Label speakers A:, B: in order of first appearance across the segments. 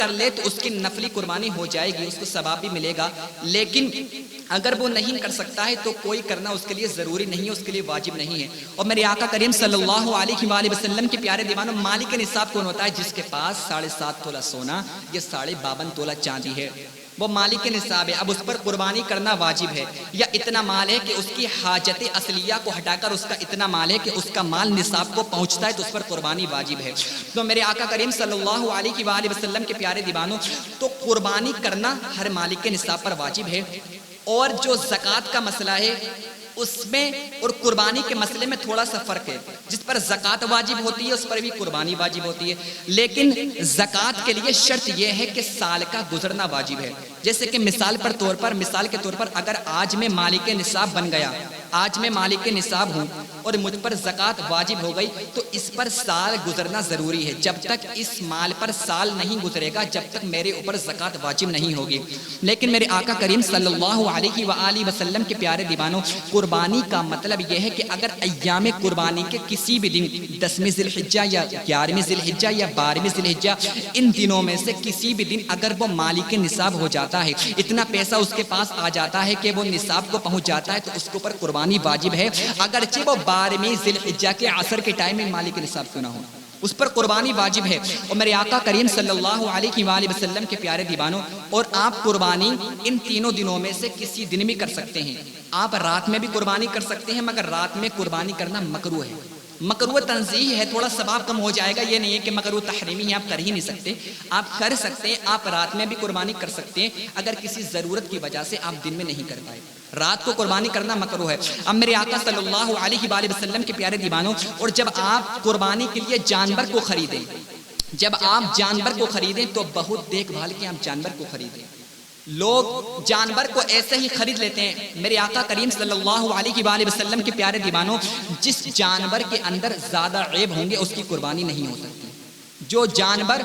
A: کر لے تو اس کی نفلی قربانی ہو جائے گی، اس کو ثواب بھی ملے گا، لیکن اگر وہ نہیں کر سکتا ہے تو کوئی کرنا اس کے لیے ضروری نہیں ہے، اس کے لیے واجب نہیں ہے۔ اور میرے آقا کریم صلی اللہ علیہ وآلہ وسلم کے پیارے دیوانوں، مالک نصاب کون ہوتا ہے؟ جس کے پاس 7.5 تولہ سونا یا 52.5 تولہ چاندی ہے، وہ مالک نصاب ہے۔ اب اس پر قربانی کرنا واجب ہے، یا اتنا مال ہے کہ اس کی حاجت اصلیہ کو ہٹا کر اس کا اتنا مال ہے کہ اس کا مال نصاب کو پہنچتا ہے، تو اس پر قربانی واجب ہے۔ تو میرے آقا کریم صلی اللہ علیہ وآلہ وسلم کے پیارے دیوانوں، تو قربانی کرنا ہر مالک نصاب پر واجب ہے۔ اور جو زکوٰۃ کا مسئلہ ہے اس میں اور قربانی کے مسئلے میں تھوڑا سا فرق ہے، جس پر زکوٰۃ واجب ہوتی ہے اس پر بھی قربانی واجب ہوتی ہے، لیکن زکوٰۃ کے لیے شرط یہ ہے کہ سال کا گزرنا واجب ہے۔ جیسے کہ مثال کے طور پر اگر آج میں مالک نصاب بن گیا، آج میں مالک نصاب ہوں اور مجھ پر زکوٰۃ واجب ہو گئی، تو اس پر سال گزرنا ضروری ہے۔ جب تک اس مال پر سال نہیں گزرے گا، جب تک میرے اوپر زکوٰۃ واجب نہیں ہوگی۔ لیکن میرے آقا کریم صلی اللہ علیہ وآلہ وسلم کے پیارے دیوانوں، قربانی کا مطلب یہ ہے کہ اگر ایام قربانی کے کسی بھی دن 10ویں ذی الحجہ یا 11ویں ذی الحجہ یا 12ویں ذی الحجہ، ان دنوں میں سے کسی بھی دن اگر وہ مالک نصاب ہو جاتا ہے، اتنا پیسہ اس کے پاس آ جاتا ہے کہ وہ نصاب کو پہنچ جاتا ہے، تو اس کے اوپر قربانی واجب ہے، اگرچہ وہ 12ویں ذی الحجہ کے عصر کے ٹائم میں مالک نصاب کیوں نہ ہو، اس پر قربانی واجب ہے۔ اور میرے آقا کریم صلی اللہ علیہ وآلہ وسلم کے پیارے دیوانوں، اور آپ قربانی ان تینوں دنوں میں سے کسی دن بھی کر سکتے ہیں۔ آپ رات میں بھی قربانی کر سکتے ہیں، مگر رات میں قربانی کرنا مکروہ ہے، مکروہ تنزیہ ہے، تھوڑا ثواب کم ہو جائے گا، یہ نہیں ہے کہ مکروہ تحریمی ہے، آپ کر ہی نہیں سکتے، آپ کر سکتے ہیں، آپ رات میں بھی قربانی کر سکتے ہیں، اگر کسی ضرورت کی وجہ سے آپ دن میں نہیں کر پائے، رات کو قربانی کرنا مکروہ ہے۔ اب میرے آقا صلی اللہ علیہ وآلہ وسلم کے پیارے دیوانوں، اور جب آپ قربانی کے لیے جانور کو خریدیں، جب آپ جانور کو خریدیں تو بہت دیکھ بھال کے آپ جانور کو خریدیں۔ لوگ جانور کو ایسے ہی خرید لیتے ہیں۔ میرے آقا کریم صلی اللہ علیہ وآلہ وسلم کے پیارے دیوانوں، جس جانور کے اندر زیادہ عیب ہوں گے اس کی قربانی نہیں ہو سکتی، جو جانور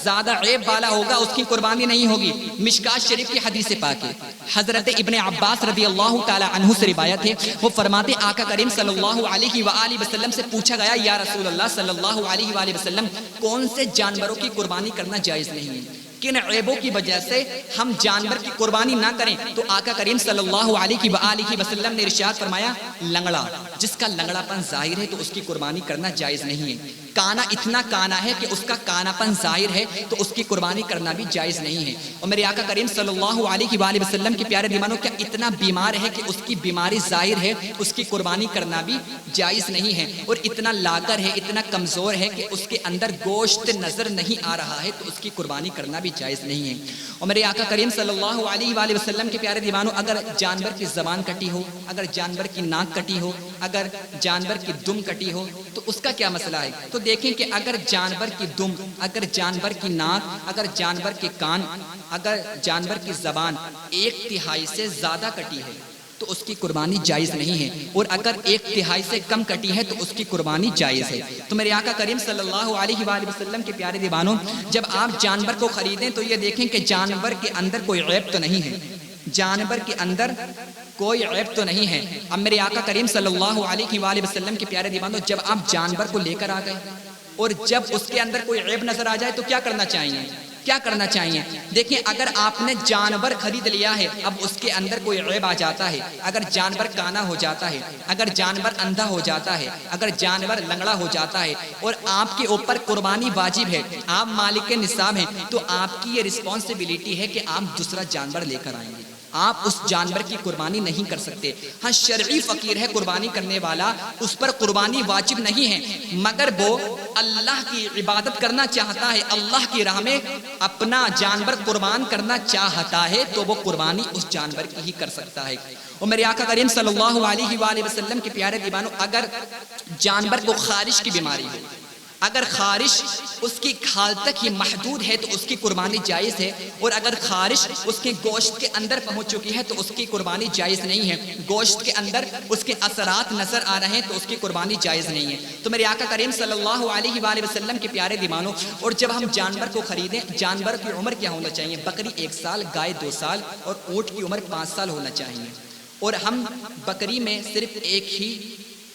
A: زیادہ عیب والا ہوگا اس کی قربانی نہیں ہوگی۔ مشکات شریف کی حدیث پاک ہے، حضرت ابن عباس رضی اللہ تعالی عنہ سے روایت ہے، وہ فرماتے آقا کریم صلی اللہ علیہ وآلہ وسلم سے پوچھا گیا، یا رسول اللہ صلی اللہ علیہ وآلہ وسلم، کون سے جانوروں کی قربانی کرنا جائز نہیں ہے، کن عیبوں کی وجہ سے ہم جانور کی قربانی نہ کریں؟ تو آقا کریم صلی اللہ علیہ وآلہ وسلم نے ارشاد فرمایا، لنگڑا، جس کا لنگڑا پن ظاہر ہے تو اس کی قربانی کرنا جائز نہیں ہے۔ کانا، اتنا کانا ہے کہ اس کا کانا پن ظاہر ہے تو اس کی قربانی کرنا بھی جائز نہیں ہے۔ اور میرے آقا کریم صلی اللہ علیہ وآلہ وسلم کے پیارے دیوانوں، کیا اتنا بیمار ہے کہ اس کی بیماری ظاہر ہے، اس کی قربانی کرنا بھی جائز نہیں ہے، اور اتنا لاغر ہے، اتنا کمزور ہے کہ اس کے اندر گوشت نظر نہیں آ رہا ہے تو اس کی قربانی کرنا بھی جائز نہیں ہے۔ اور میرے آقا کریم صلی اللہ علیہ وآلہ وسلم کے پیارے دیوانوں، اگر جانور کی زبان کٹی ہو، اگر جانور کی ناک کٹی ہو، اگر جانور کی دم کٹی ہو تو اس کا کیا مسئلہ ہے؟ تو دیکھیں کہ اگر جانور کی دم، اگر جانور کی ناک، اگر جانور کے کان، اگر جانور کی زبان 1/3 سے زیادہ کٹی ہے تو اس کی قربانی جائز نہیں ہے، اور اگر 1/3 سے کم کٹی ہے تو اس کی قربانی جائز ہے۔ تو میرے آقا کریم صلی اللہ علیہ وآلہ وسلم کے پیارے دیوانوں، جب آپ جانور کو خریدیں تو یہ دیکھیں کہ جانور کے اندر کوئی عیب تو نہیں ہے، جانور کے اندر کوئی عیب تو نہیں ہے۔ اب میرے آقا کریم صلی اللہ علیہ وآلہ وسلم کے پیارے دیوانوں، جب آپ جانور کو لے کر آ گئے اور جب اس کے اندر کوئی عیب نظر آ جائے تو کیا کرنا چاہیے؟ کیا کرنا چاہیے؟ دیکھیں، اگر آپ نے جانور خرید لیا ہے، اب اس کے اندر کوئی عیب آ جاتا ہے، اگر جانور کانا ہو جاتا ہے، اگر جانور اندھا ہو جاتا ہے، اگر جانور لنگڑا ہو جاتا ہے اور آپ کے اوپر قربانی واجب ہے، آپ مالک نصاب ہیں، تو آپ کی یہ رسپانسبلٹی ہے کہ آپ دوسرا جانور لے کر آئیں گے، آپ اس جانور کی قربانی نہیں کر سکتے۔ ہاں، شرعی فقیر ہے قربانی کرنے والا، اس پر قربانی واجب نہیں ہے، مگر وہ اللہ کی عبادت کرنا چاہتا ہے، اللہ کی راہ میں اپنا جانور قربان کرنا چاہتا ہے تو وہ قربانی اس جانور کی ہی کر سکتا ہے۔ اور میرے آقا کریم صلی اللہ علیہ وآلہ وسلم کے پیارے دیوانوں، اگر جانور کو خارش کی بیماری ہے، اگر خارش اس کی کھال تک ہی محدود ہے تو اس کی قربانی جائز ہے، اور اگر خارش اس کے گوشت کے اندر پہنچ چکی ہے تو اس کی قربانی جائز نہیں ہے، گوشت کے اندر اس کے اثرات نظر آ رہے ہیں تو اس کی قربانی جائز نہیں ہے۔ تو میرے آقا کریم صلی اللہ علیہ وآلہ وسلم کے پیارے دیوانوں، اور جب ہم جانور کو خریدیں، جانور کی عمر کیا ہونا چاہیے؟ بکری 1 سال، گائے 2 سال اور اونٹ کی عمر 5 سال ہونا چاہیے، اور ہم بکری میں صرف ایک ہی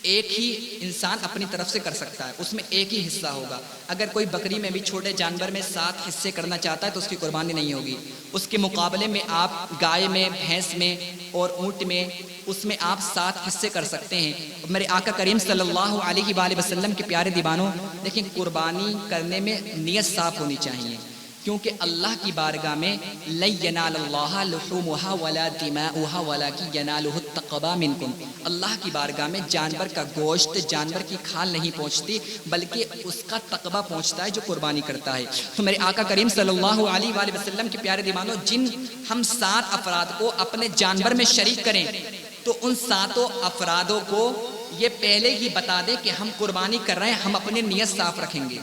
A: ایک ہی انسان اپنی طرف سے کر سکتا ہے، اس میں ایک ہی حصہ ہوگا۔ اگر کوئی بکری میں بھی چھوٹے جانور میں 7 حصے کرنا چاہتا ہے تو اس کی قربانی نہیں ہوگی۔ اس کے مقابلے میں آپ گائے میں، بھینس میں اور اونٹ میں، اس میں آپ 7 حصے کر سکتے ہیں۔ میرے آقا کریم صلی اللہ علیہ وآلہ وسلم کے پیارے دیوانوں، دیکھیں قربانی کرنے میں نیت صاف ہونی چاہیے، کیونکہ اللہ کی بارگاہ میں لن ینال اللہ لحومها ولا دماؤها ولکن ینالہ التقوی منکم، اللہ کی بارگاہ میں جانور کا گوشت، جانور کی کھال نہیں پہنچتی، بلکہ اس کا تقوی پہنچتا ہے جو قربانی کرتا ہے۔ تو میرے آقا کریم صلی اللہ علیہ وآلہ وسلم کے پیارے دیوانوں، جن ہم 7 افراد کو اپنے جانور میں شریک کریں تو ان 7 افرادوں کو یہ پہلے ہی بتا دیں کہ ہم قربانی کر رہے ہیں، ہم اپنی نیت صاف رکھیں گے۔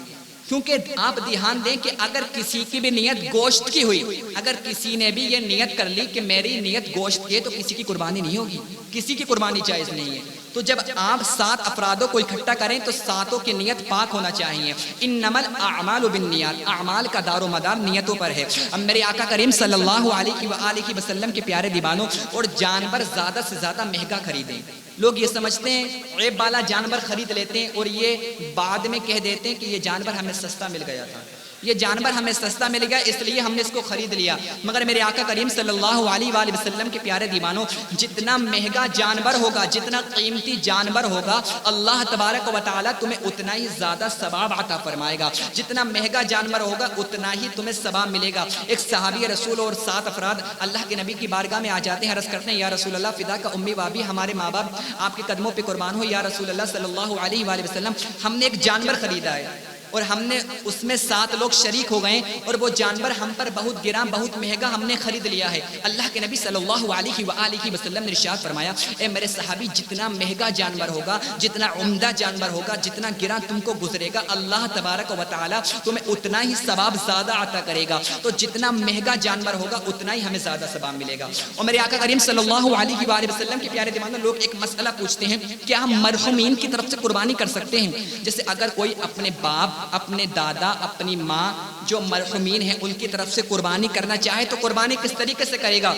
A: کیونکہ آپ دھیان دیں کہ اگر کسی کی بھی نیت گوشت کی ہوئی، اگر کسی نے بھی یہ نیت کر لی کہ میری نیت گوشت کی ہے، تو کسی کی قربانی نہیں ہوگی، کسی کی قربانی جائز نہیں ہے۔ تو جب آپ 7 افرادوں کو اکٹھا کریں تو 7 کی نیت پاک ہونا چاہیے۔ انما الاعمال بالنیات، اعمال کا دار و مدار نیتوں پر ہے۔ اب میرے آقا کریم صلی اللہ علیہ وآلہ وسلم کے پیارے دیوانوں، اور جانور زیادہ سے زیادہ مہنگا خریدیں۔ لوگ یہ سمجھتے ہیں عیب والا جانور خرید لیتے ہیں اور یہ بعد میں کہہ دیتے ہیں کہ یہ جانور ہمیں سستا مل گیا تھا، یہ جانور ہمیں سستا مل گیا اس لیے ہم نے اس کو خرید لیا۔ مگر میرے آقا کریم صلی اللہ علیہ وآلہ وسلم کے پیارے دیوانوں، جتنا مہنگا جانور ہوگا، جتنا قیمتی جانور ہوگا، اللہ تبارک و تعالیٰ تمہیں اتنا ہی زیادہ ثواب عطا فرمائے گا۔ جتنا مہنگا جانور ہوگا اتنا ہی تمہیں ثواب ملے گا۔ ایک صحابی رسول اور 7 افراد اللہ کے نبی کی بارگاہ میں آ جاتے ہیں، عرض کرتے ہیں یا رسول اللہ فدا کا امی وابی، ہمارے ماں باپ آپ کے قدموں پہ قربان ہو یا رسول اللہ صلی اللہ علیہ وآلہ وسلم، ہم نے ایک جانور خریدا ہے اور ہم نے اس میں 7 لوگ شریک ہو گئے اور وہ جانور ہم پر بہت گراں، بہت مہنگا ہم نے خرید لیا ہے۔ اللہ کے نبی صلی اللہ علیہ وآلہ وسلم نے ارشاد فرمایا، اے میرے صحابی، جتنا مہنگا جانور ہوگا، جتنا عمدہ جانور ہوگا، جتنا گراں تم کو گزرے گا، اللہ تبارک و تعالیٰ تمہیں اتنا ہی ثواب زیادہ عطا کرے گا۔ تو جتنا مہنگا جانور ہوگا اتنا ہی ہمیں زیادہ ثواب ملے گا۔ اور میرے آقا کریم صلی اللہ علیہ وآلہ وسلم کے پیارے دیوانوں، لوگ ایک مسئلہ پوچھتے ہیں، کیا ہم مرحومین کی طرف سے قربانی کر سکتے ہیں؟ جیسے اگر کوئی اپنے باپ، اپنے دادا، اپنی ماں جو مرحومین ہیں ان کی طرف سے قربانی کرنا چاہے تو قربانی کس طریقے سے کرے گا؟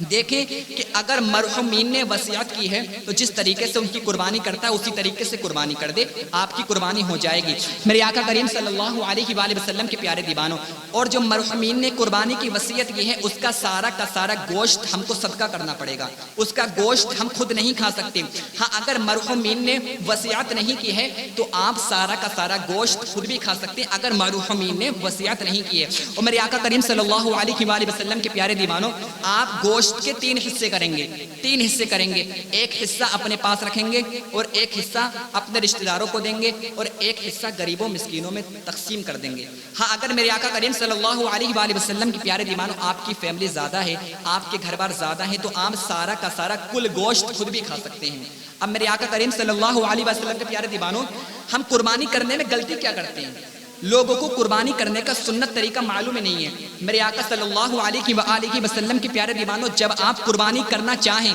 A: دیکھیں کہ اگر مرحومین نے وصیت کی ہے تو جس طریقے سے ان کی قربانی کرتا ہے اسی طریقے سے قربانی کر دے، آپ کی قربانی ہو جائے گی۔ میرے آقا کریم صلی اللہ علیہ وآلہ وسلم کے پیارے دیوانوں، اور جو مرحومین نے قربانی کی وصیت کی ہے اس کا سارا گوشت ہم کو صدقہ کرنا پڑے گا، اس کا گوشت ہم خود نہیں کھا سکتے۔ ہاں اگر مرحومین نے وصیت نہیں کی ہے تو آپ سارا گوشت خود بھی کھا سکتے ہیں، اگر مرحومین نے وصیت نہیں کی ہے۔ اور میرے آقا کریم صلی اللہ علیہ وآلہ وسلم کے پیارے دیوانوں، آپ گوشت کے 3 حصے کریں گے، 3 حصے کریں گے۔ ایک حصہ اپنے پاس رکھیں گے اور ایک حصہ اپنے رشتہ داروں کو دیں گے اور ایک حصہ غریبوں مسکینوں میں تقسیم کر دیں گے۔ ہاں اگر میرے آقا کریم صلی اللہ علیہ وآلہ وسلم کے پیارے دیوانوں، آپ کی فیملی زیادہ ہے، آپ کے گھر بار زیادہ ہیں، تو آپ سارا کا سارا کل گوشت خود بھی کھا سکتے ہیں۔ اب میرے آقا کریم صلی اللہ علیہ وسلم کے پیارے دیوانوں، ہم قربانی کرنے میں غلطی کیا کرتے ہیں؟ لوگوں کو قربانی کرنے کا سنت طریقہ معلوم نہیں ہے۔ میرے آقا صلی اللہ علیہ وآلہ وسلم کے پیارے دیوانوں، جب آپ قربانی کرنا چاہیں